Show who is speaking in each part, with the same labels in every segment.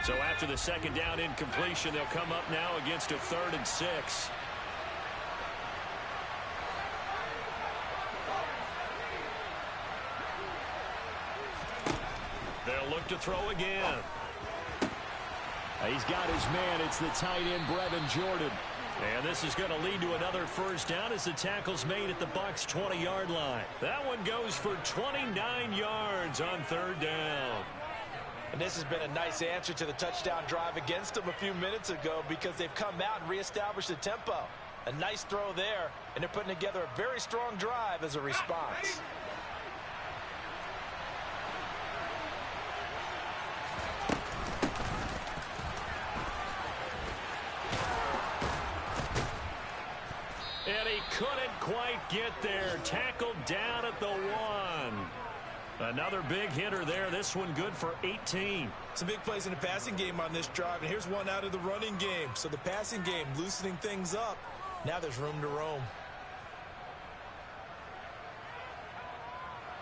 Speaker 1: So after the second down incompletion, they'll come up now against a 3rd and 6. They'll look to throw again.
Speaker 2: He's got his man. It's the tight end, Brevin Jordan.
Speaker 1: And this is going to lead to another first down as the tackle's made at the Bucs' 20-yard line. That one goes for 29 yards on 3rd down.
Speaker 3: And this has been a nice answer to the touchdown drive against them a few minutes ago because they've come out and reestablished the tempo. A nice throw there, and they're putting together a very strong drive as a response.
Speaker 1: And he couldn't quite get there. Tackled down at the 1. Another big hitter there. This one good for 18.
Speaker 3: Some big plays in the passing game on this drive, and here's one out of the running game. So the passing game loosening things up. Now there's room to roam.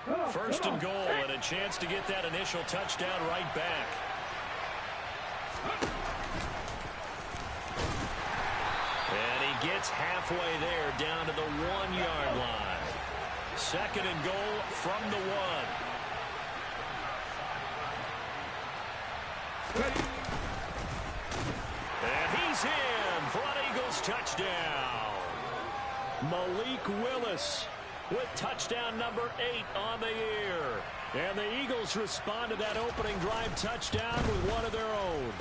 Speaker 1: 1st and goal, and a chance to get that initial touchdown right back. And he gets halfway there down to the 1-yard line. 2nd and goal from the 1. And he's in for an Eagles touchdown.
Speaker 2: Malik Willis with touchdown number 8 on the year.
Speaker 1: And the Eagles respond to that opening drive touchdown with one of their own.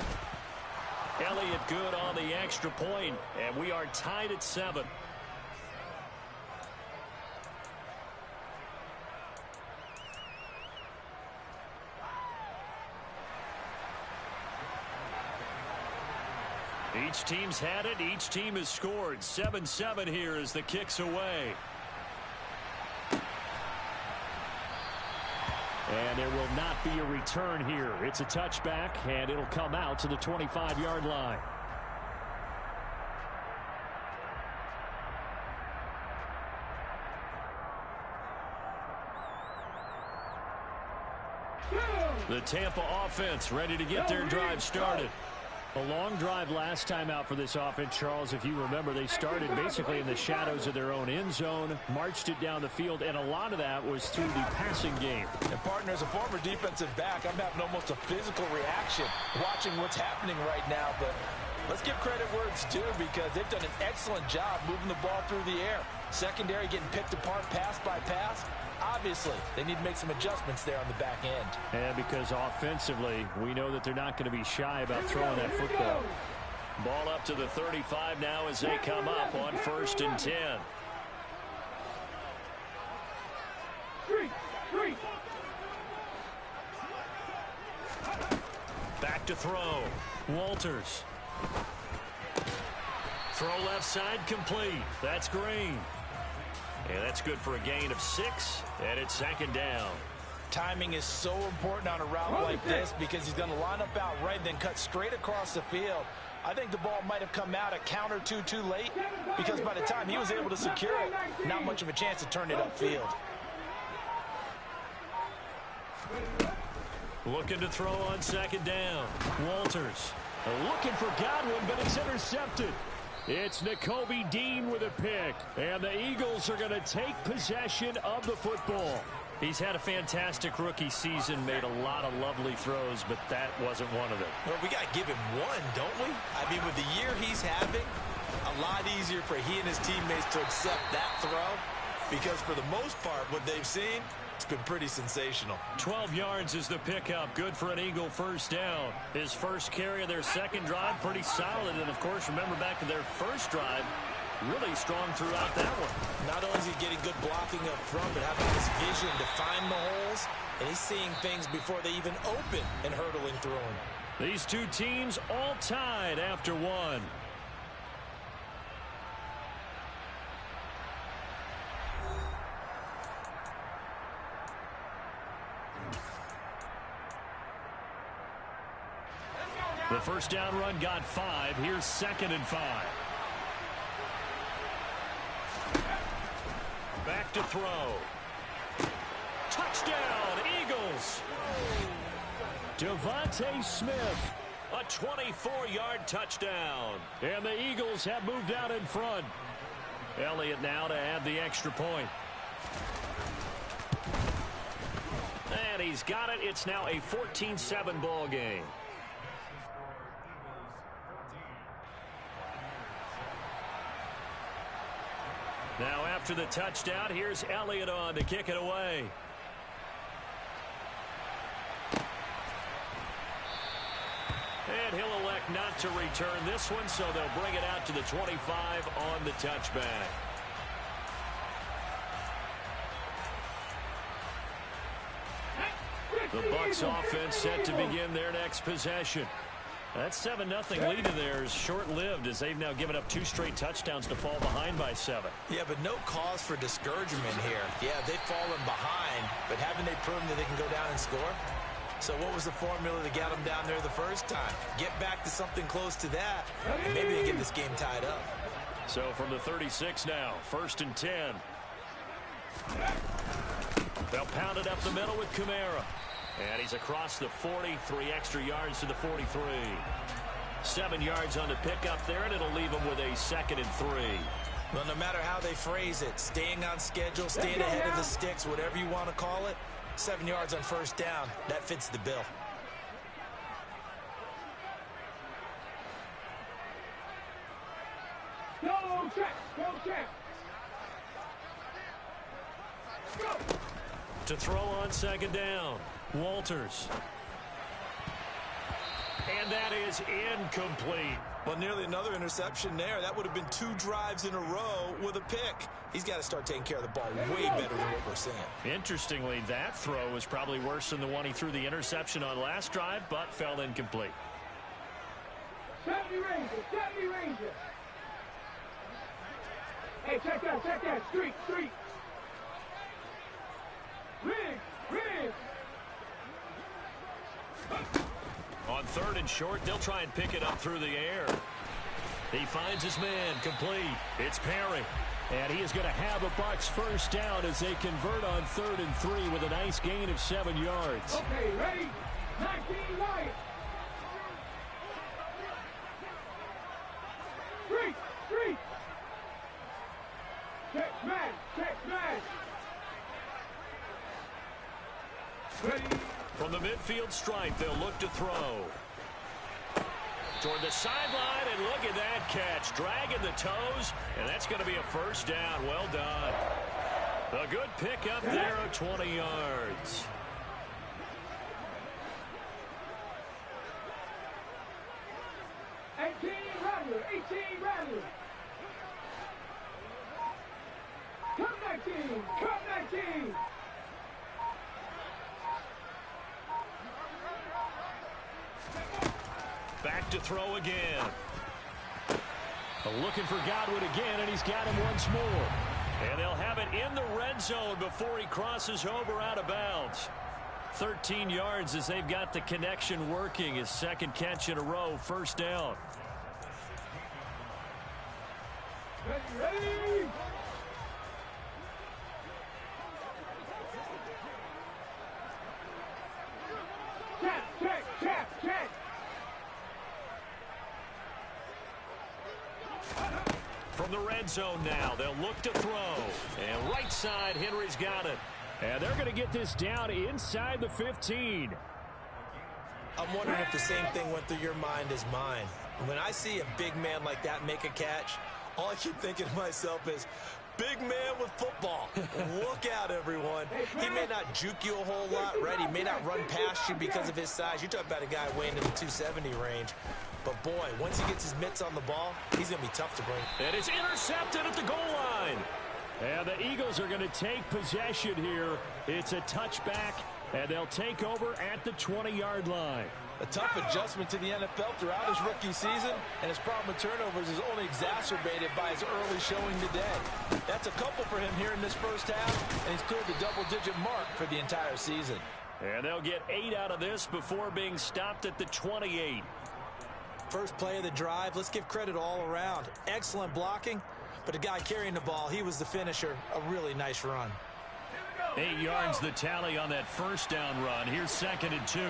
Speaker 1: Elliott good on the extra point, and we are tied at 7. Each team's had it. Each team has scored. 7-7 here as the kick's away.
Speaker 2: And there will not be a return here. It's a touchback, and it'll come out to the 25-yard line.
Speaker 1: The Tampa offense ready to get their drive started.
Speaker 2: A long drive last time out for this offense, Charles. If you remember, they started basically in the shadows of their own end zone, marched it down the field, and a lot of that was through the passing game.
Speaker 3: And partner, as a former defensive back, I'm having almost a physical reaction watching what's happening right now. But let's give credit where it's due because they've done an excellent job moving the ball through the air. Secondary getting picked apart pass by pass. Obviously, they need to make some adjustments there on the back end.
Speaker 2: And because offensively, we know that they're not going to be shy about throwing that football.
Speaker 1: Ball up to the 35 now as they come up on 1st and 10. Back to throw. Walters. Throw left side complete. That's Green. And that's good for a gain of 6, and it's 2nd down.
Speaker 3: Timing is so important on a route like this because he's going to line up out right, then cut straight across the field. I think the ball might have come out a count or two too late because by the time he was able to secure it, not much of a chance to turn it upfield.
Speaker 1: Looking to throw on 2nd down. Walters.
Speaker 2: Looking for Godwin, but it's intercepted. It's Nakobe Dean with a pick, and the Eagles are going to take possession of the football.
Speaker 1: He's had a fantastic rookie season, made a lot of lovely throws, but that wasn't one of them.
Speaker 3: Well, we got to give him one, don't we? I mean, with the year he's having, a lot easier for he and his teammates to accept that throw because for the most part, what they've seen, it's been pretty sensational.
Speaker 1: 12 yards is the pickup. Good for an Eagle first down. His first carry of their second drive, pretty solid. And, of course, remember back to their first drive, really strong throughout that one.
Speaker 3: Not only is he getting good blocking up front, but having his vision to find the holes, and he's seeing things before they even open and hurdling through them.
Speaker 1: These two teams all tied after one. The first down run got 5. Here's 2nd and 5. Back to throw. Touchdown, Eagles.
Speaker 2: Devontae Smith
Speaker 1: A 24-yard touchdown.
Speaker 2: And the Eagles have moved out in front. Elliott now to add the extra point.
Speaker 1: And he's got it. It's now a 14-7 ball game. Now after the touchdown, here's Elliott on to kick it away. And he'll elect not to return this one, so they'll bring it out to the 25 on the touchback. The Bucs offense set to begin their next possession. That 7-0 lead of theirs short-lived as they've now given up 2 straight touchdowns to fall behind by 7.
Speaker 3: Yeah, but no cause for discouragement here. Yeah, they've fallen behind, but haven't they proven that they can go down and score? So what was the formula that got them down there the first time? Get back to something close to that, and maybe they get this game tied up.
Speaker 1: So from the 36 now, 1st and 10. They'll pound it up the middle with Kamara. And he's across the 40, 3 extra yards to the 43. 7 yards on the pickup there, and it'll leave him with a 2nd and 3.
Speaker 3: Well, no matter how they phrase it, staying on schedule, staying ahead of the sticks, whatever you want to call it, 7 yards on 1st down, that fits the bill.
Speaker 4: Go check, go check. Go.
Speaker 1: To throw on 2nd down, Walters. And that is incomplete.
Speaker 3: Well, nearly another interception there. That would have been 2 drives in a row with a pick. He's got to start taking care of the ball way better than what we're seeing.
Speaker 1: Interestingly, that throw was probably worse than the one he threw the interception on last drive, but fell incomplete.
Speaker 4: 70 Ranger, 70 Ranger. Hey, check that, street. Rig.
Speaker 1: On 3rd and short, they'll try and pick it up through the air. He finds his man, complete. It's Perry.
Speaker 2: And he is going to have a Bucs 1st down as they convert on 3rd and 3 with a nice gain of 7 yards.
Speaker 4: Okay, ready? 19 right. Street. Check man. Ready?
Speaker 1: From the midfield stripe, they'll look to throw. Toward the sideline, and look at that catch. Dragging the toes, and that's going to be a 1st down. Well done. A good pickup there of 20 yards.
Speaker 4: Eighteen Rattler. Come 19.
Speaker 1: Back to throw again.
Speaker 2: Looking for Godwin again, and he's got him once more.
Speaker 1: And they'll have it in the red zone before he crosses over out of bounds. 13 yards as they've got the connection working. His 2nd catch in a row, 1st down.
Speaker 4: Ready. Check.
Speaker 1: From the red zone now, they'll look to throw. And right side, Henry's got it.
Speaker 2: And they're going to get this down inside the 15.
Speaker 3: I'm wondering if the same thing went through your mind as mine. When I see a big man like that make a catch, all I keep thinking to myself is, big man with football. Look out, everyone. He may not juke you a whole lot, right? He may not run past you because of his size. You're talking about a guy weighing in the 270 range. But, boy, once he gets his mitts on the ball, he's going to be tough to bring.
Speaker 1: And it's intercepted at the goal line.
Speaker 2: And the Eagles are going to take possession here. It's a touchback, and they'll take over at the 20-yard line.
Speaker 3: A tough adjustment to the NFL throughout his rookie season, and his problem with turnovers is only exacerbated by his early showing today. That's a couple for him here in this 1st half, and he's cleared the double-digit mark for the entire season.
Speaker 1: And they'll get 8 out of this before being stopped at the 28.
Speaker 3: First play of the drive, let's give credit all around. Excellent blocking, but the guy carrying the ball, he was the finisher. A really nice run.
Speaker 1: 8 yards the tally on that 1st down run. Here's 2nd and 2.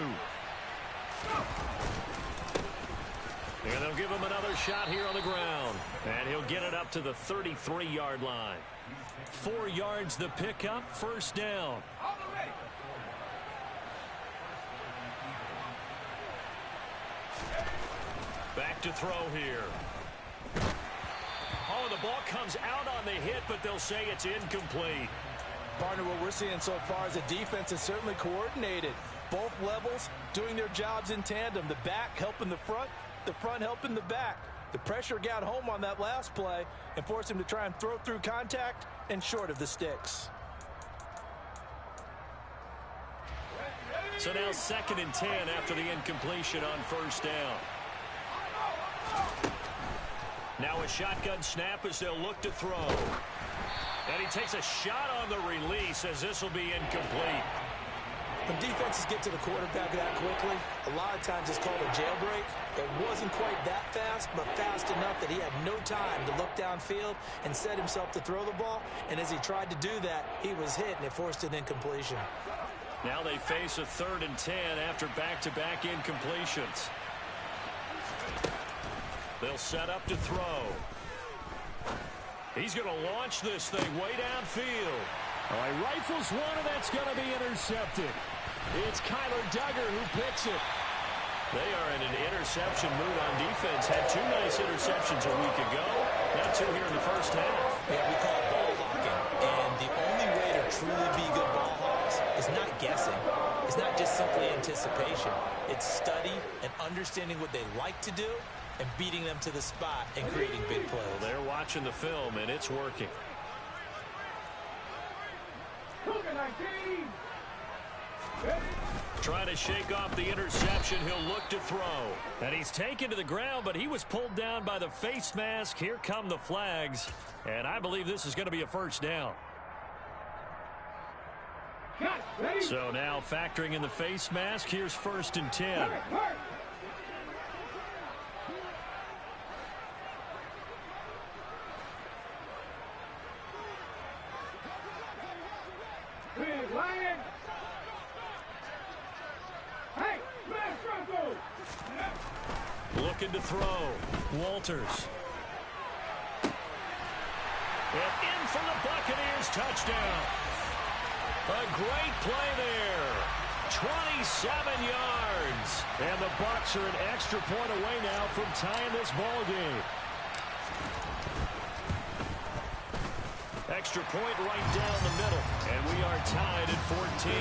Speaker 2: And they'll give him another shot here on the ground. And he'll get it up to the 33-yard line. 4 yards the pickup, first down. Back to throw here. Oh, the ball comes out on the hit, but they'll say it's incomplete.
Speaker 3: Partner, what we're seeing so far is the defense is certainly coordinated. Both levels doing their jobs in tandem. The back helping the front helping the back. The pressure got home on that last play and forced him to try and throw through contact and short of the sticks.
Speaker 2: So now 2nd and 10 after the incompletion on first down. Now a shotgun snap as they'll look to throw. And he takes a shot on the release as this will be incomplete.
Speaker 3: When defenses get to the quarterback that quickly, a lot of times it's called a jailbreak. It wasn't quite that fast, but fast enough that he had no time to look downfield and set himself to throw the ball. And as he tried to do that, he was hit, and it forced an incompletion.
Speaker 2: Now they face a 3rd and 10 after back-to-back incompletions. They'll set up to throw. He's going to launch this thing way downfield. Oh, he rifles one, and that's going to be intercepted. It's Kyler Duggar who picks it. They are in an interception mood on defense. Had 2 nice interceptions a week ago. Now 2 here in the first half.
Speaker 3: Yeah, we call it ball hawking. And the only way to truly be good ball hawks is not guessing. It's not just simply anticipation. It's study and understanding what they like to do and beating them to the spot and creating big plays.
Speaker 2: Well, they're watching the film, and it's working. Trying to shake off the interception. He'll look to throw. And he's taken to the ground, but he was pulled down by the face mask. Here come the flags. And I believe this is going to be a first down. So now factoring in the face mask, here's 1st and 10. Looking to throw. Walters. And in for the Buccaneers touchdown. A great play there. 27 yards. And the Bucs are an extra point away now from tying this ball game. Extra point right down the middle. And we are tied at 14.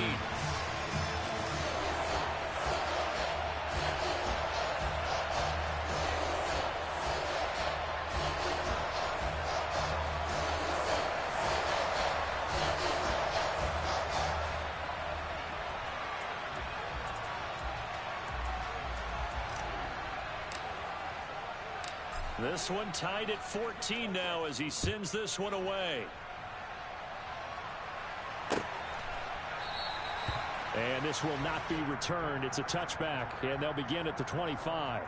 Speaker 2: This one tied at 14 now as he sends this one away. And this will not be returned. It's a touchback, and they'll begin at the 25.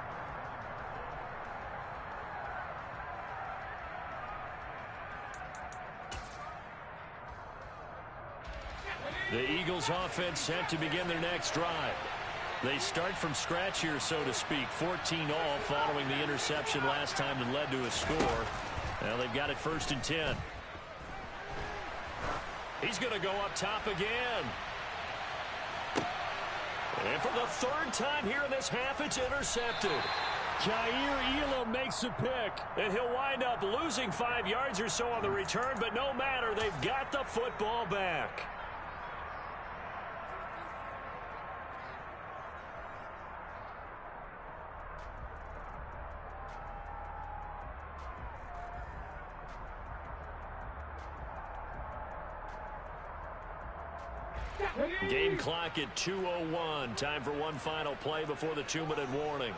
Speaker 2: The Eagles offense set to begin their next drive. They start from scratch here, so to speak. 14-all following the interception last time that led to a score. Now they've got it 1st and 10. He's going to go up top again. And for the 3rd time here in this half, it's intercepted. Jair Elam makes a pick. And he'll wind up losing 5 yards or so on the return, but no matter, they've got the football back. Game clock at 2:01. Time for one final play before the 2-minute warning.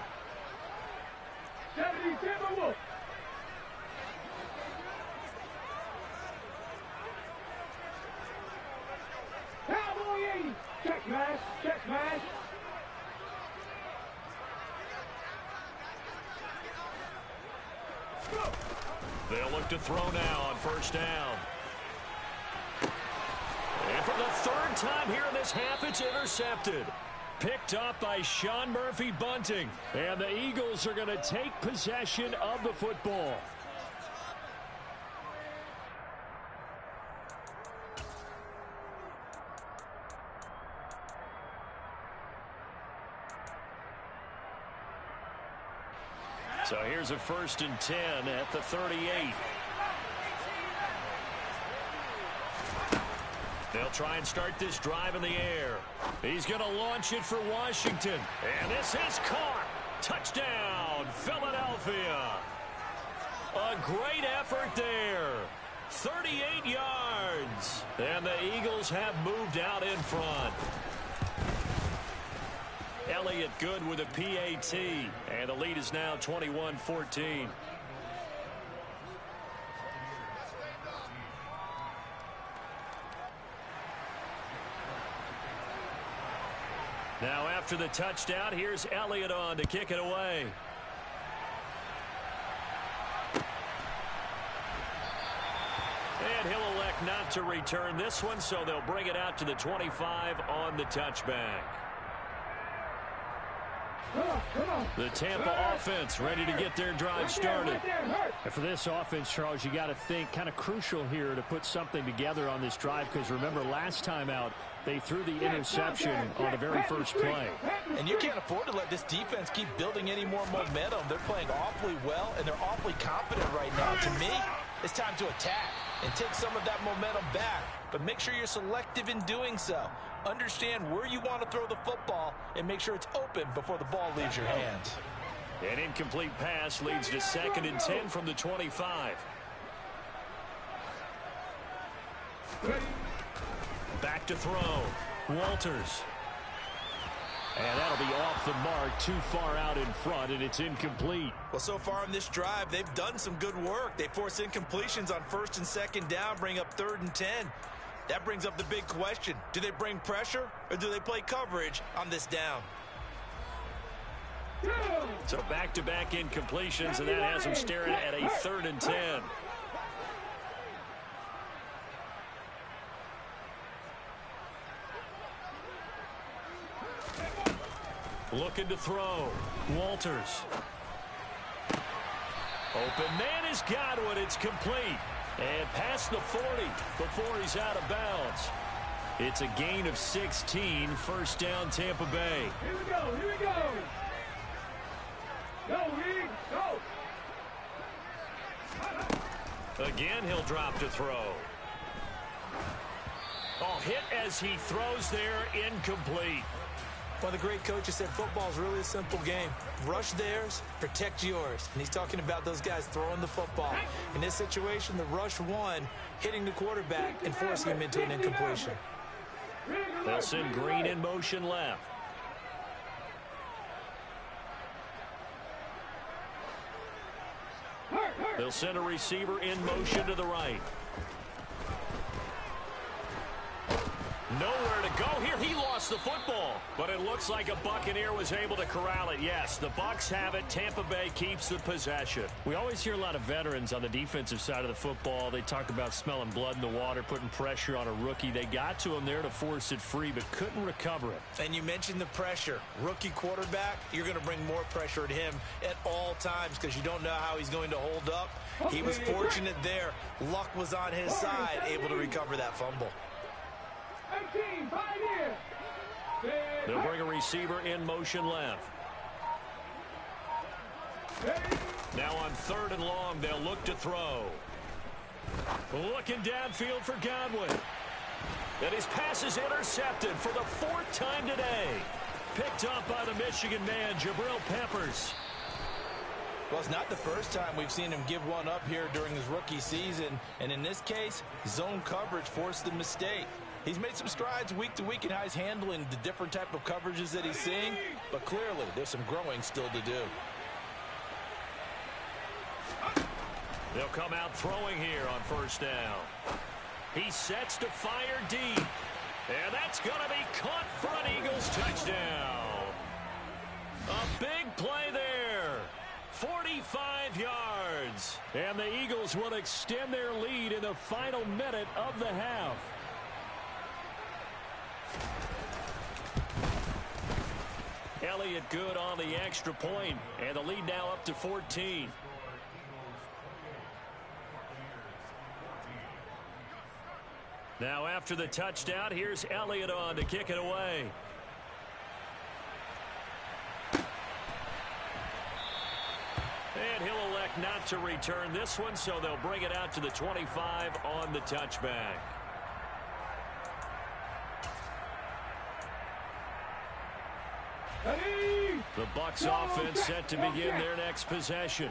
Speaker 4: Check smash, check smash.
Speaker 2: They'll look to throw now on 1st down. And for the 3rd time here in this half, it's intercepted. Picked up by Sean Murphy-Bunting. And the Eagles are going to take possession of the football. So here's a 1st and 10 at the 38. They'll try and start this drive in the air. He's going to launch it for Washington. And this is caught. Touchdown, Philadelphia. A great effort there. 38 yards. And the Eagles have moved out in front. Elliott good with a PAT. And the lead is now 21-14. Now after the touchdown, here's Elliott on to kick it away. And he'll elect not to return this one, so they'll bring it out to the 25 on the touchback. The Tampa offense ready to get their drive started.
Speaker 4: And
Speaker 2: for this offense, Charles, you got to think kind of crucial here to put something together on this drive, because remember last time out they threw the interception on the very first play.
Speaker 3: And you can't afford to let this defense keep building any more momentum. They're playing awfully well, and they're awfully confident right now. To me, it's time to attack and take some of that momentum back. But make sure you're selective in doing so. Understand where you want to throw the football and make sure it's open before the ball leaves your hands.
Speaker 2: An incomplete pass leads to 2nd and 10 from the 25. Back to throw. Walters. And that'll be off the mark, too far out in front, and it's incomplete.
Speaker 3: Well, so far on this drive, they've done some good work. They force incompletions on 1st and 2nd down, bring up 3rd and 10. That brings up the big question. Do they bring pressure, or do they play coverage on this down?
Speaker 2: So back-to-back incompletions, and that has them staring at a 3rd and 10. Looking to throw. Walters. Open man is Godwin. It's complete. And past the 40 before he's out of bounds. It's a gain of 16. 1st down, Tampa Bay.
Speaker 4: Here we go, here we go. Go, Reed, go.
Speaker 2: Again, he'll drop to throw. Oh, hit as he throws there, incomplete.
Speaker 3: One of the great coaches said football is really a simple game. Rush theirs, protect yours. And he's talking about those guys throwing the football. In this situation, the rush won, hitting the quarterback and forcing him into an incompletion.
Speaker 2: They'll send Green in motion left. They'll send a receiver in motion to the right. Nowhere to go here. He lost the football, but it looks like a Buccaneer was able to corral it. Yes, the Bucs have it. Tampa Bay keeps the possession. We always hear a lot of veterans on the defensive side of the football. They talk about smelling blood in the water, putting pressure on a rookie. They got to him there to force it free, but couldn't recover it.
Speaker 3: And you mentioned the pressure. Rookie quarterback, you're going to bring more pressure at him at all times because you don't know how he's going to hold up. He was fortunate there. Luck was on his side, able to recover that fumble.
Speaker 2: They'll bring a receiver in motion left. Now on 3rd and long, they'll look to throw. Looking downfield for Godwin. And his pass is intercepted for the 4th time today. Picked up by the Michigan man, Jabril Peppers.
Speaker 3: Well, it's not the first time we've seen him give one up here during his rookie season. And in this case, zone coverage forced the mistake. He's made some strides week to week in how he's handling the different type of coverages that he's seeing, but clearly there's some growing still to do.
Speaker 2: They'll come out throwing here on 1st down. He sets to fire deep, and that's going to be caught for an Eagles touchdown. A big play there. 45 yards. And the Eagles will extend their lead in the final minute of the half.
Speaker 1: Elliott good on the extra point, and the lead now up to 14. Now after the touchdown, here's Elliott on to kick it away. And he'll elect not to return this one, so they'll bring it out to the 25 on the touchback. The Bucs offense set to begin their next possession.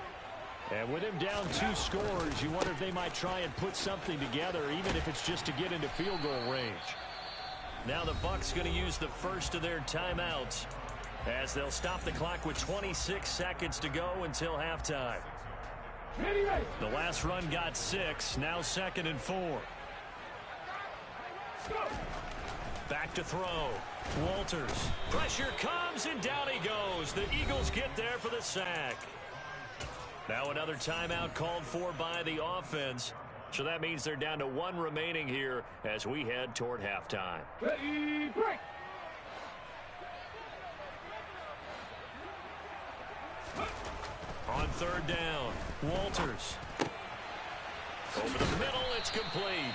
Speaker 1: And with him down 2 scores, you wonder if they might try and put something together, even if it's just to get into field goal range. Now the Bucs going to use the first of their timeouts, as they'll stop the clock with 26 seconds to go until halftime. The last run got 6, now 2nd and 4. Back to throw. Walters. Pressure comes, and down he goes. The Eagles get there for the sack. Now another timeout called for by the offense. So that means they're down to 1 remaining here as we head toward halftime.
Speaker 4: Ready, break.
Speaker 1: On 3rd down, Walters. Over the middle, it's complete.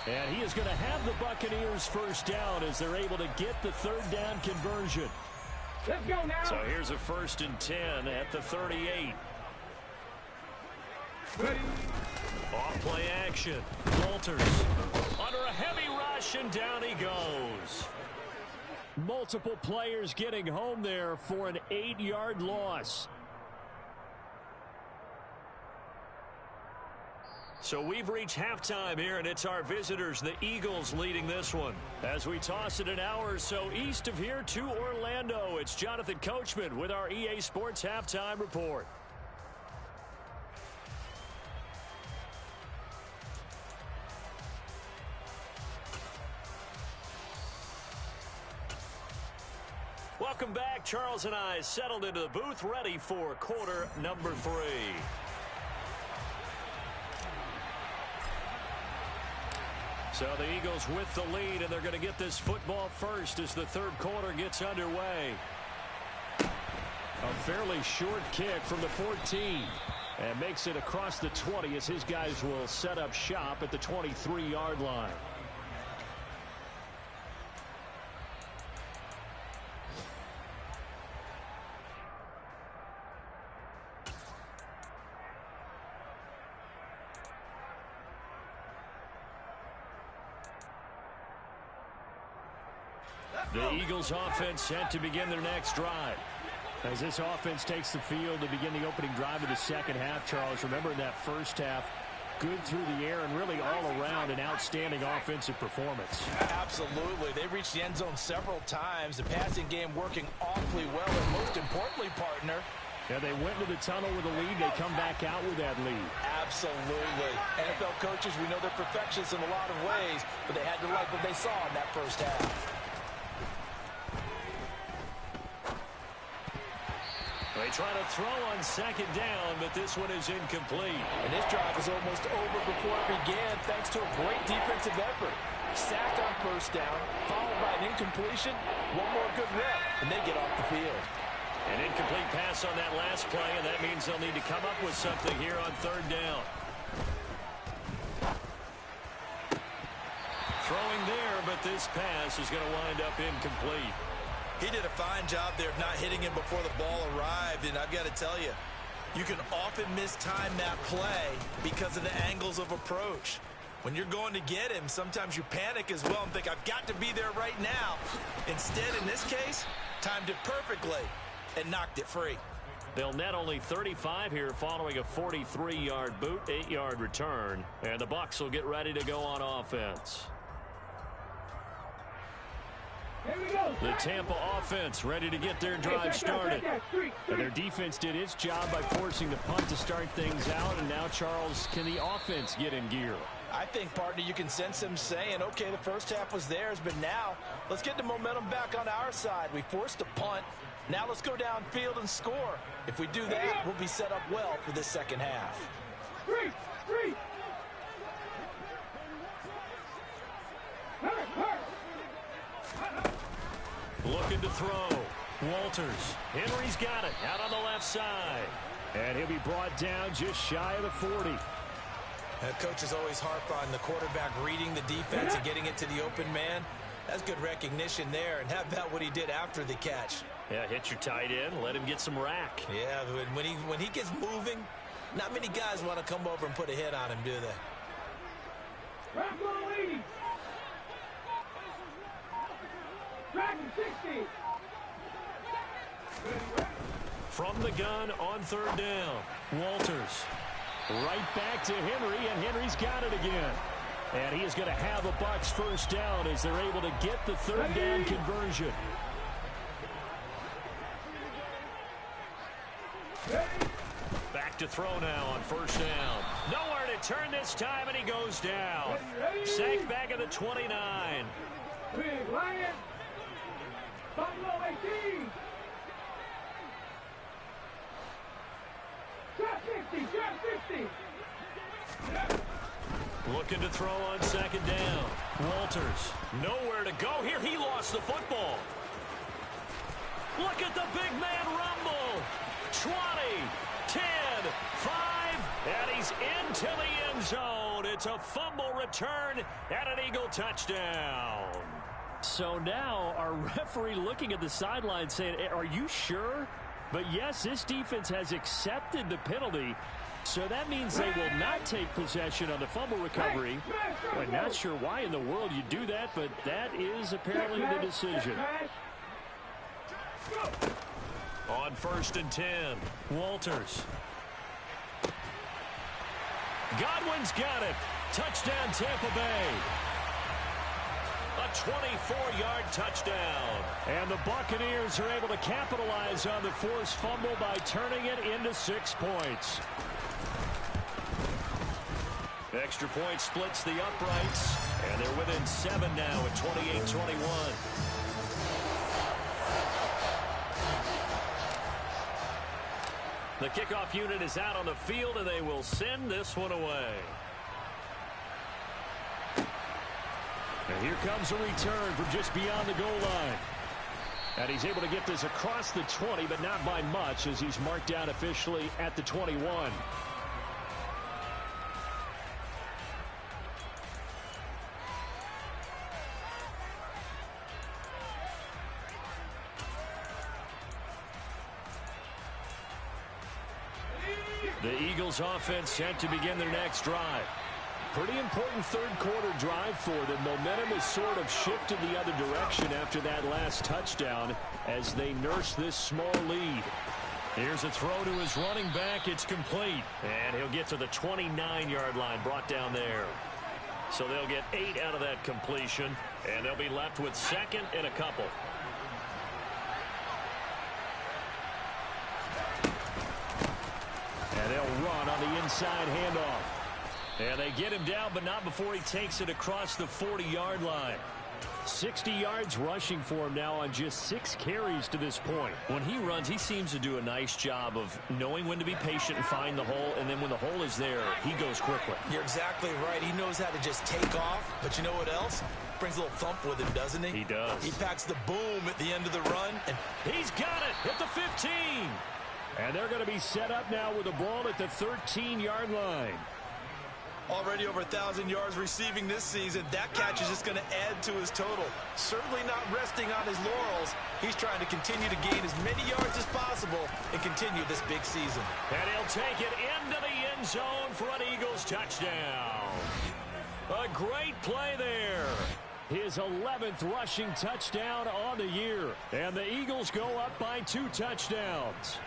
Speaker 1: And he is going to have the Buccaneers first down as they're able to get the 3rd down conversion.
Speaker 4: Let's go now.
Speaker 1: So here's a 1st and 10 at the 38.
Speaker 4: Ready.
Speaker 1: Off play action. Walters under a heavy rush, and down he goes. Multiple players getting home there for an 8-yard loss. So we've reached halftime here, and it's our visitors, the Eagles, leading this one. As we toss it an hour or so east of here to Orlando, it's Jonathan Coachman with our EA Sports Halftime Report. Welcome back. Charles and I settled into the booth, ready for quarter number 3. So the Eagles with the lead, and they're going to get this football first as the 3rd quarter gets underway. A fairly short kick from the 14, and makes it across the 20 as his guys will set up shop at the 23-yard line. The Eagles offense set to begin their next drive. As this offense takes the field to begin the opening drive of the second half, Charles, remember in that first half, good through the air and really all around an outstanding offensive performance.
Speaker 3: Absolutely. They reached the end zone several times. The passing game working awfully well, and most importantly, partner,
Speaker 1: yeah, they went to the tunnel with a lead. They come back out with that lead.
Speaker 3: Absolutely. NFL coaches, we know they're perfectionists in a lot of ways, but they had to like what they saw in that first half.
Speaker 1: They try to throw on 2nd down, but this one is incomplete.
Speaker 3: And this drive is almost over before it began, thanks to a great defensive effort. Sacked on 1st down, followed by an incompletion, one more good rep, and they get off the field.
Speaker 1: An incomplete pass on that last play, and that means they'll need to come up with something here on 3rd down. Throwing there, but this pass is going to wind up incomplete.
Speaker 5: He did a fine job there of not hitting him before the ball arrived, and I've got to tell you, you can often mistime that play because of the angles of approach. When you're going to get him, sometimes you panic as well and think, I've got to be there right now. Instead, in this case, timed it perfectly and knocked it free.
Speaker 1: They'll net only 35 here following a 43-yard boot, 8-yard return, and the Bucs will get ready to go on offense. The Tampa offense ready to get their drive started. And their defense did its job by forcing the punt to start things out. And now, Charles, can the offense get in gear?
Speaker 3: I think, partner, you can sense them saying, okay, the first half was theirs, but now let's get the momentum back on our side. We forced a punt. Now let's go downfield and score. If we do that, we'll be set up well for this second half.
Speaker 4: Three.
Speaker 1: Looking to throw.
Speaker 2: Walters. Henry's got it out on the left side. And he'll be brought down just shy of the 40.
Speaker 5: Coaches always harp on the quarterback reading the defense and getting it to the open man. That's good recognition there. And how about what he did after the catch?
Speaker 1: Yeah, hit your tight end. Let him get some rack.
Speaker 5: Yeah, when he gets moving, not many guys want to come over and put a hit on him, do they?
Speaker 4: Rambo 80. Dragon 60.
Speaker 2: From the gun on third down. Walters. Right back to Henry, and Henry's got it again. And he is going to have a Bucs first down as they're able to get the third down conversion.
Speaker 1: Back to throw now on first down. Nowhere to turn this time, and he goes down. Sacked back at the 29.
Speaker 4: Big Lion. Buffalo 18. Drop 60. Drop 60.
Speaker 1: Looking to throw on second down. Walters. Nowhere to go here. He lost the football. Look at the big man rumble. 20, 10, 5, and he's into the end zone. It's a fumble return and an Eagle touchdown.
Speaker 2: So now our referee looking at the sideline saying, are you sure? But yes, this defense has accepted the penalty. So that means they will not take possession on the fumble recovery. I'm not sure why in the world you do that, but that is apparently the decision.
Speaker 1: On first and 10.
Speaker 2: Walters.
Speaker 1: Godwin's got it. Touchdown, Tampa Bay. A 24-yard touchdown.
Speaker 2: And the Buccaneers are able to capitalize on the forced fumble by turning it into 6 points.
Speaker 1: Extra point splits the uprights, and they're within 7 now at 28-21. The kickoff unit is out on the field, and they will send this one away.
Speaker 2: And here comes a return from just beyond the goal line. And he's able to get this across the 20, but not by much, as he's marked down officially at the 21. The Eagles offense set to begin their next drive. Pretty important third quarter drive for them. Momentum has sort of shifted the other direction after that last touchdown as they nurse this small lead. Here's a throw to his running back. It's complete.
Speaker 1: And he'll get to the 29-yard line, brought down there. So they'll get 8 out of that completion, and they'll be left with second and a couple.
Speaker 2: And they'll run on the inside handoff. And they get him down, but not before he takes it across the 40-yard line. 60 yards rushing for him now on just 6 carries to this point.
Speaker 1: When he runs, he seems to do a nice job of knowing when to be patient and find the hole, and then when the hole is there, he goes quickly.
Speaker 5: You're exactly right. He knows how to just take off, but you know what else? Brings a little thump with him, doesn't he?
Speaker 1: He does.
Speaker 5: He packs the boom at the end of the run. And
Speaker 1: he's got it at the 15.
Speaker 2: And they're going to be set up now with the ball at the 13-yard line.
Speaker 5: Already over 1,000 yards receiving this season. That catch is just going to add to his total. Certainly not resting on his laurels. He's trying to continue to gain as many yards as possible and continue this big season.
Speaker 1: And he'll take it into the end zone for an Eagles touchdown. A great play there.
Speaker 2: His 11th rushing touchdown on the year. And the Eagles go up by 2 touchdowns.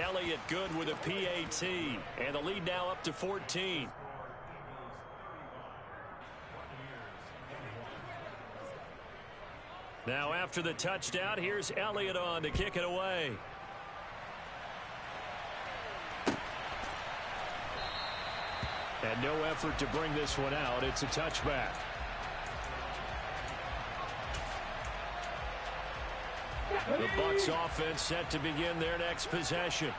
Speaker 1: Elliott good with a PAT, and the lead now up to 14. Now after the touchdown, here's Elliott on to kick it away.
Speaker 2: And no effort to bring this one out. It's a touchback.
Speaker 1: The Bucs offense set to begin their next possession.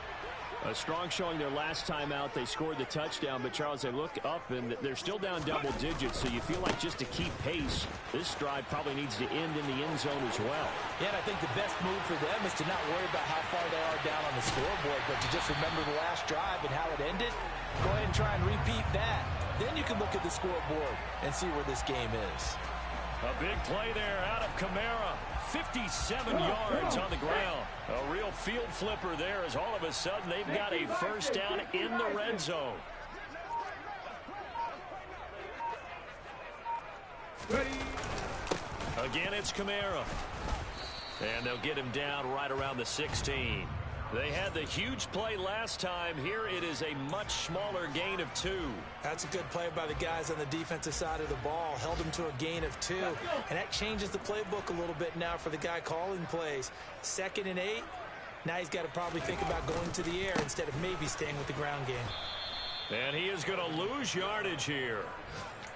Speaker 2: A strong showing their last time out. They scored the touchdown, but Charles, they look up and they're still down double digits, so you feel like just to keep pace, this drive probably needs to end in the end zone as well.
Speaker 3: Yeah, and I think the best move for them is to not worry about how far they are down on the scoreboard, but to just remember the last drive and how it ended. Go ahead and try and repeat that. Then you can look at the scoreboard and see where this game is.
Speaker 2: A big play there out of Kamara. 57 yards on the ground. A real field flipper there as all of a sudden they've got a first down in the red zone. Again, it's Kamara. And they'll get him down right around the 16. They had the huge play last time. Here it is a much smaller gain of 2.
Speaker 5: That's a good play by the guys on the defensive side of the ball. Held them to a gain of 2. And that changes the playbook a little bit now for the guy calling plays. 2nd and 8. Now he's got to probably think about going to the air instead of maybe staying with the ground game.
Speaker 2: And he is going to lose yardage here.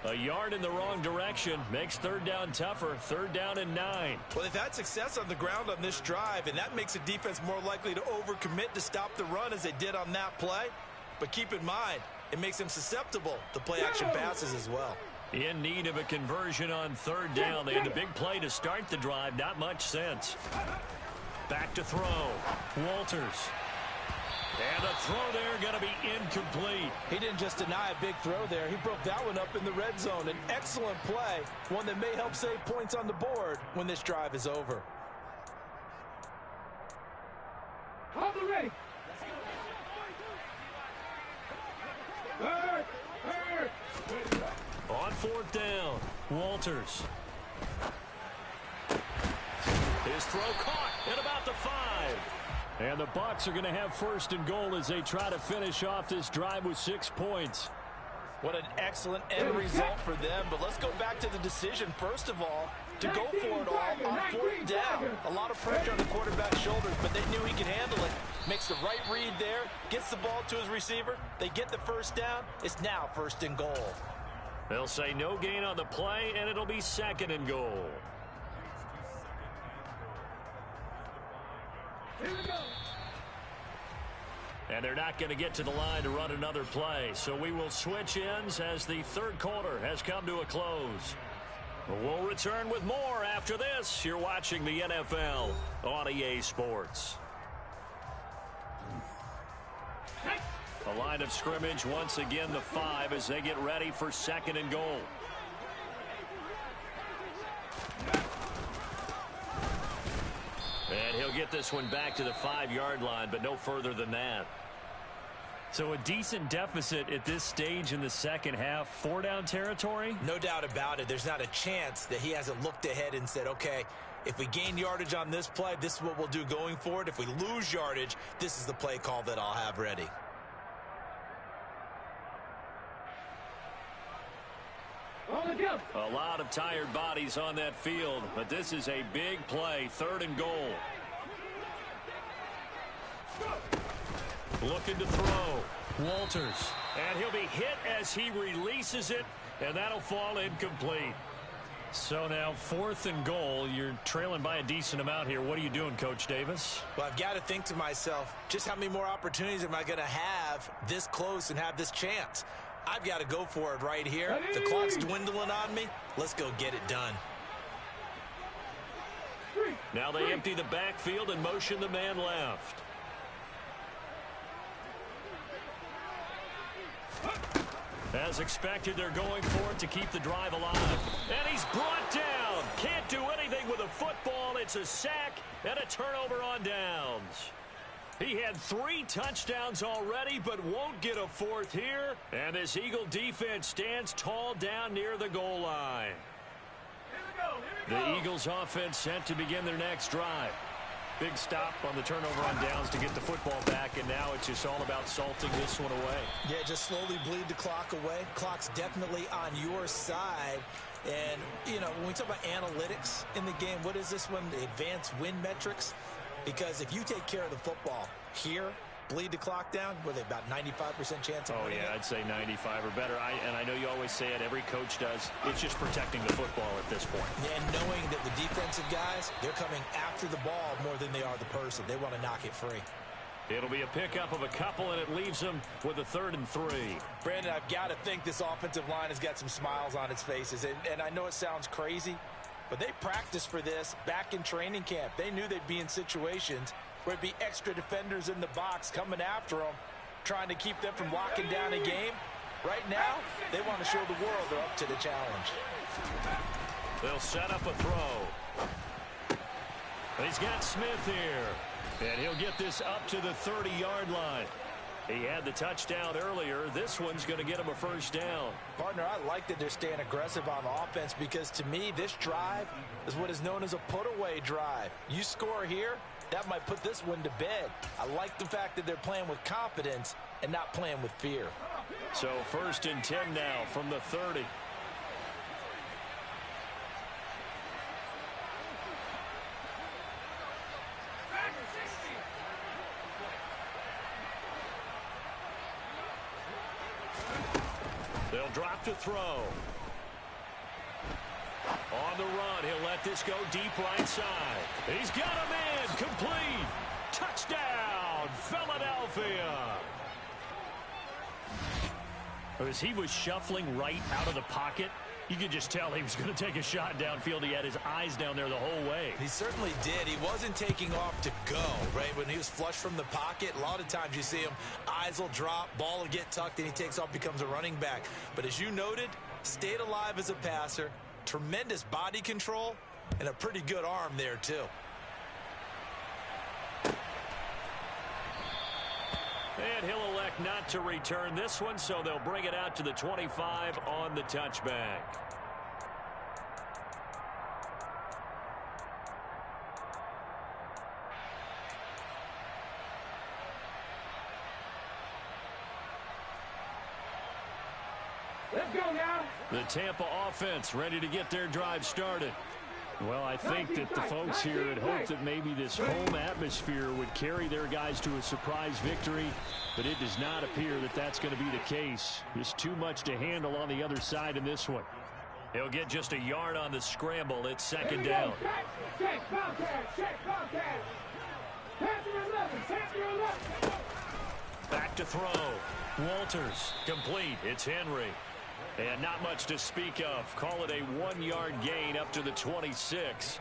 Speaker 2: A yard in the wrong direction makes 3rd down tougher. 3rd down and 9.
Speaker 5: Well, they've had success on the ground on this drive, and that makes the defense more likely to overcommit to stop the run as they did on that play. But keep in mind, it makes them susceptible to play-action passes as well.
Speaker 2: In need of a conversion on 3rd down. They had the big play to start the drive. Not much sense. Back to throw. Walters. And the throw there going to be incomplete.
Speaker 3: He didn't just deny a big throw there. He broke that one up in the red zone. An excellent play, one that may help save points on the board when this drive is over.
Speaker 4: On the ready.
Speaker 2: On 4th down, Walters. His throw caught at about the 5. And the Bucs are going to have 1st and goal as they try to finish off this drive with 6 points.
Speaker 3: What an excellent end result for them. But let's go back to the decision, first of all, to go for it all on 4th down. A lot of pressure on the quarterback's shoulders, but they knew he could handle it. Makes the right read there, gets the ball to his receiver. They get the 1st down. It's now 1st and goal.
Speaker 2: They'll say no gain on the play, and it'll be 2nd and goal. And they're not going to get to the line to run another play. So we will switch ends as the 3rd quarter has come to a close. We'll return with more after this. You're watching the NFL on EA Sports. A line of scrimmage once again the 5 as they get ready for 2nd and goal. And he'll get this one back to the 5-yard line, but no further than that. So a decent deficit at this stage in the second half. 4-down territory?
Speaker 5: No doubt about it. There's not a chance that he hasn't looked ahead and said, okay, if we gain yardage on this play, this is what we'll do going forward. If we lose yardage, this is the play call that I'll have ready.
Speaker 2: A lot of tired bodies on that field, but this is a big play. 3rd and goal. Looking to throw. Walters. And he'll be hit as he releases it, and that'll fall incomplete. So now 4th and goal. You're trailing by a decent amount here. What are you doing, Coach Davis?
Speaker 5: Well, I've got to think to myself, just how many more opportunities am I going to have this close and have this chance? I've got to go for it right here. The clock's dwindling on me. Let's go get it done.
Speaker 2: Now they empty the backfield and motion the man left. As expected, they're going for it to keep the drive alive. And he's brought down. Can't do anything with a football. It's a sack and a turnover on downs. He had 3 touchdowns already, but won't get a 4th here. And this Eagle defense stands tall down near the goal line. The Eagles offense set to begin their next drive. Big stop on the turnover on downs to get the football back, and now it's just all about salting this one away.
Speaker 5: Yeah, just slowly bleed the clock away. Clock's definitely on your side. And, you know, when we talk about analytics in the game, what is this one? The advanced win metrics? Because if you take care of the football here, bleed the clock down, with about 95% chance of winning
Speaker 2: it? I'd say 95 or better. And I know you always say it, every coach does. It's just protecting the football at this point.
Speaker 5: And knowing that the defensive guys, they're coming after the ball more than they are the person. They want to knock it free.
Speaker 1: It'll be a pickup of a couple, and it leaves them with a 3rd and 3.
Speaker 3: Brandon, I've got to think this offensive line has got some smiles on its faces. And I know it sounds crazy, but they practiced for this back in training camp. They knew they'd be in situations where it'd be extra defenders in the box coming after them, trying to keep them from locking down a game. Right now, they want to show the world they're up to the challenge.
Speaker 1: They'll set up a throw. He's got Smith here, and he'll get this up to the 30-yard line. He had the touchdown earlier. This one's going to get him a 1st down.
Speaker 3: Partner, I like that they're staying aggressive on offense because, to me, this drive is what is known as a put-away drive. You score here, that might put this one to bed. I like the fact that they're playing with confidence and not playing with fear.
Speaker 1: So 1st and 10 now from the 30. They'll drop to throw. On the run, he'll let this go deep right side. He's got a man, complete. Touchdown, Philadelphia. As he was shuffling right out of the pocket, you could just tell he was going to take a shot downfield. He had his eyes down there the whole way.
Speaker 5: He certainly did. He wasn't taking off to go, right? When he was flush from the pocket, a lot of times you see him, eyes will drop, ball will get tucked, and he takes off, becomes a running back. But as you noted, stayed alive as a passer, tremendous body control, and a pretty good arm there, too.
Speaker 1: And he'll elect not to return this one, so they'll bring it out to the 25 on the touchback.
Speaker 4: Let's go now.
Speaker 1: The Tampa offense ready to get their drive started. Well, I think that the folks here had hoped that maybe this home atmosphere would carry their guys to a surprise victory, but it does not appear that that's going to be the case. There's too much to handle on the other side in this one. He'll get just a yard on the scramble. It's 2nd down.
Speaker 4: Check, Bobcat, check, Bobcat. Pass your 11, pass your 11.
Speaker 1: Back to throw. Walters, complete. It's Henry. And not much to speak of. Call it a 1-yard gain up to the 26.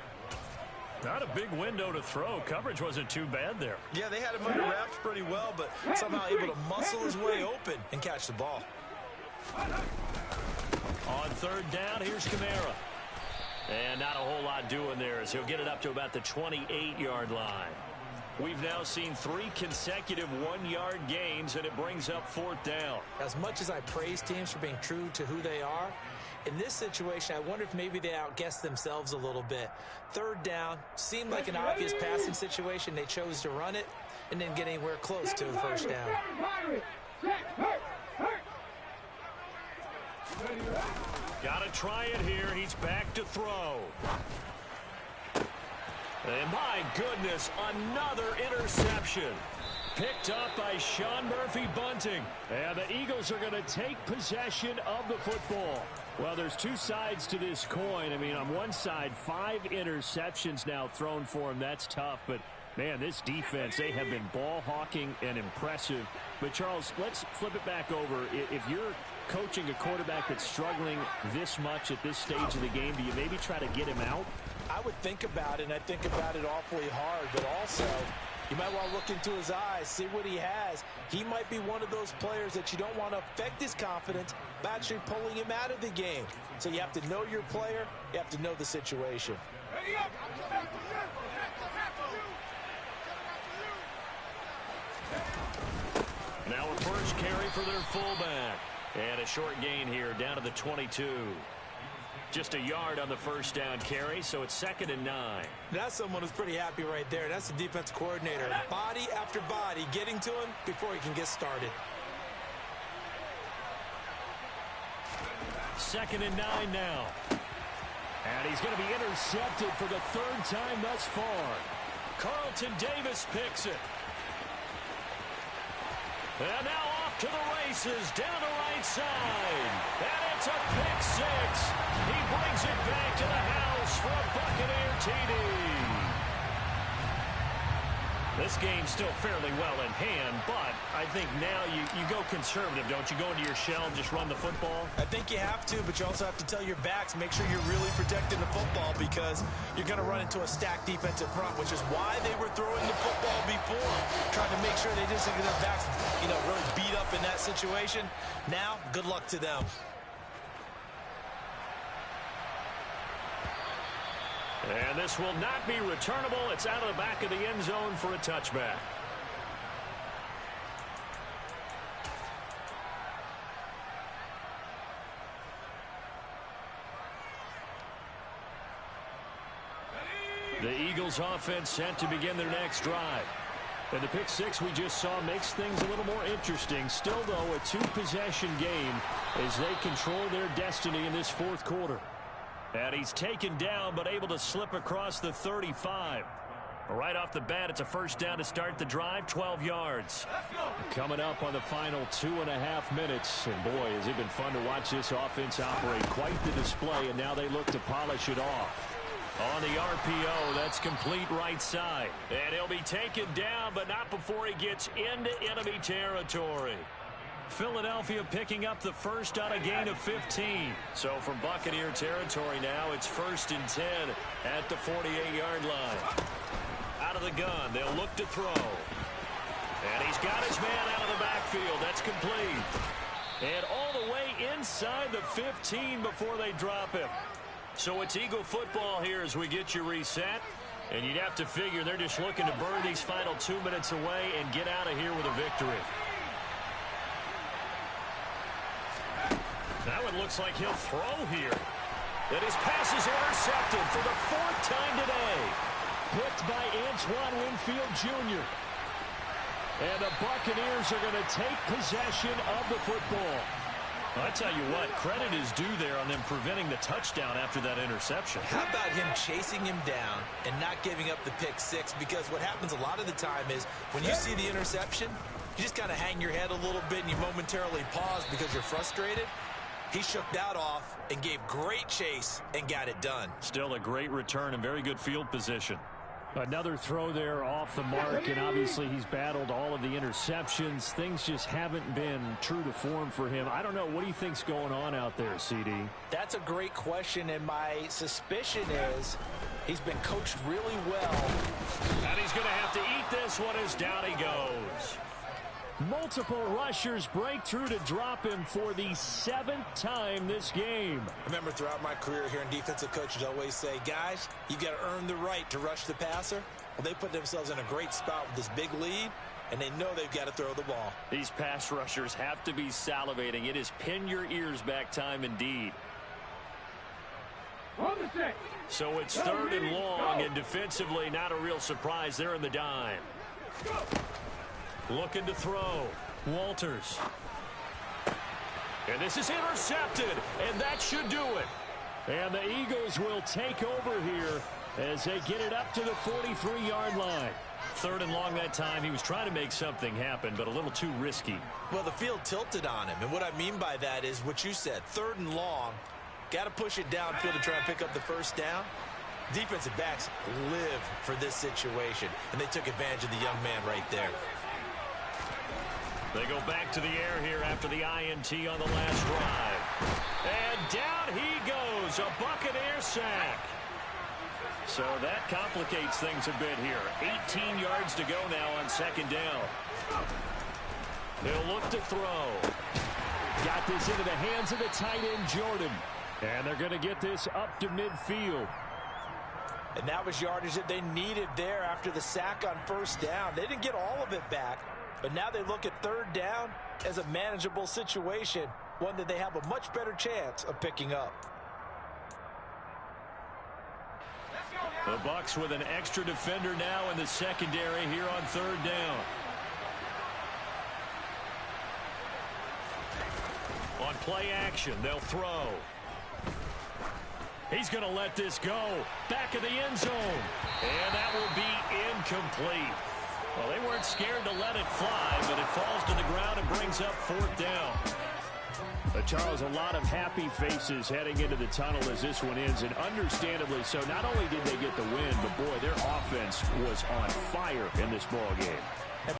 Speaker 1: Not a big window to throw. Coverage wasn't too bad there.
Speaker 5: Yeah, they had him under wraps pretty well, but somehow able to muscle his way open and catch the ball.
Speaker 1: On 3rd down, here's Kamara. And not a whole lot doing there as he'll get it up to about the 28-yard line. We've now seen 3 consecutive 1-yard gains, and it brings up 4th down.
Speaker 3: As much as I praise teams for being true to who they are, in this situation, I wonder if maybe they outguessed themselves a little bit. 3rd down seemed like an obvious passing situation. They chose to run it and didn't get anywhere close to the 1st down.
Speaker 1: Got to try it here. He's back to throw. And my goodness, another interception. Picked up by Sean Murphy-Bunting. And the Eagles are going to take possession of the football. Well, there's 2 sides to this coin. I mean, on one side, 5 interceptions now thrown for him. That's tough. But, man, this defense, they have been ball hawking and impressive. But, Charles, let's flip it back over. If you're coaching a quarterback that's struggling this much at this stage of the game, do you maybe try to get him out?
Speaker 3: I would think about it, and I think about it awfully hard, but also you might want to look into his eyes, see what he has. He might be one of those players that you don't want to affect his confidence by actually pulling him out of the game. So you have to know your player, you have to know the situation.
Speaker 1: Now a first carry for their fullback. And a short gain here down to the 22. Just a yard on the 1st down carry, so it's 2nd and 9.
Speaker 3: That's someone who's pretty happy right there. That's the defense coordinator. Body after body getting to him before he can get started.
Speaker 1: 2nd and 9 now. And he's going to be intercepted for the 3rd time thus far. Carlton Davis picks it. And now off to the races, down the right side. And it's a pick 6. He brings it back to the house for a Buccaneer TD.
Speaker 2: This game's still fairly well in hand, but I think now you go conservative, don't you? Go into your shell and just run the football?
Speaker 5: I think you have to, but you also have to tell your backs, make sure you're really protecting the football because you're going to run into a stacked defensive front, which is why they were throwing the football before, trying to make sure they just get their backs, really beat up in that situation. Now, good luck to them.
Speaker 2: And this will not be returnable. It's out of the back of the end zone for a touchback. The Eagles offense set to begin their next drive. And the pick six we just saw makes things a little more interesting. Still, though, a two-possession game as they control their destiny in this fourth quarter. And he's taken down, but able to slip across the 35. Right off the bat, it's a first down to start the drive, 12 yards. Coming up on the final 2.5 minutes. And boy, has it been fun to watch this offense operate. Quite the display, and now they look to polish it off. On the RPO, that's complete right side. And he'll be taken down, but not before he gets into enemy territory. Philadelphia picking up the first on a gain of 15. So from Buccaneer territory now, it's 1st and 10 at the 48-yard line. Out of the gun, they'll look to throw. And he's got his man out of the backfield. That's complete. And all the way inside the 15 before they drop him. So it's Eagle football here as we get you reset. And you'd have to figure they're just looking to burn these final 2 minutes away and get out of here with a victory. Now it looks like he'll throw here. And his pass is intercepted for the 4th time today. Picked by Antoine Winfield Jr. And the Buccaneers are going to take possession of the football. I tell you what, credit is due there on them preventing the touchdown after that interception.
Speaker 5: How about him chasing him down and not giving up the pick six? Because what happens a lot of the time is when you see the interception, you just kind of hang your head a little bit and you momentarily pause because you're frustrated. He shook that off and gave great chase and got it done.
Speaker 2: Still a great return and very good field position. Another throw there off the mark, and obviously he's battled all of the interceptions. Things just haven't been true to form for him. I don't know. What do you think's going on out there, CD?
Speaker 3: That's a great question, and my suspicion is he's been coached really well.
Speaker 2: And he's going to have to eat this one as down he goes. Multiple rushers break through to drop him for the 7th time this game.
Speaker 5: I remember throughout my career hearing defensive coaches always say, guys, you got to earn the right to rush the passer. Well, they put themselves in a great spot with this big lead, and they know they've got to throw the ball.
Speaker 2: These pass rushers have to be salivating. It is pin your ears back time indeed. So it's 3rd and long, and defensively not a real surprise. They're in the dime. Looking to throw. Walters. And this is intercepted, and that should do it. And the Eagles will take over here as they get it up to the 43-yard line. 3rd and long that time. He was trying to make something happen, but a little too risky.
Speaker 5: Well, the field tilted on him, and what I mean by that is what you said. 3rd and long. Got to push it downfield to try and pick up the first down. Defensive backs live for this situation, and they took advantage of the young man right there.
Speaker 2: They go back to the air here after the INT on the last drive. And down he goes, a Buccaneer sack. So that complicates things a bit here. 18 yards to go now on 2nd down. They'll look to throw. Got this into the hands of the tight end, Jordan. And they're going to get this up to midfield.
Speaker 3: And that was yardage that they needed there after the sack on 1st down. They didn't get all of it back. But now they look at 3rd down as a manageable situation, one that they have a much better chance of picking up.
Speaker 2: The Bucs with an extra defender now in the secondary here on 3rd down. On play action, they'll throw. He's going to let this go. Back of the end zone. And that will be incomplete. Well, they weren't scared to let it fly, but it falls to the ground and brings up 4th down. Charles, a lot of happy faces heading into the tunnel as this one ends, and understandably so. Not only did they get the win, but boy, their offense was on fire in this ball game.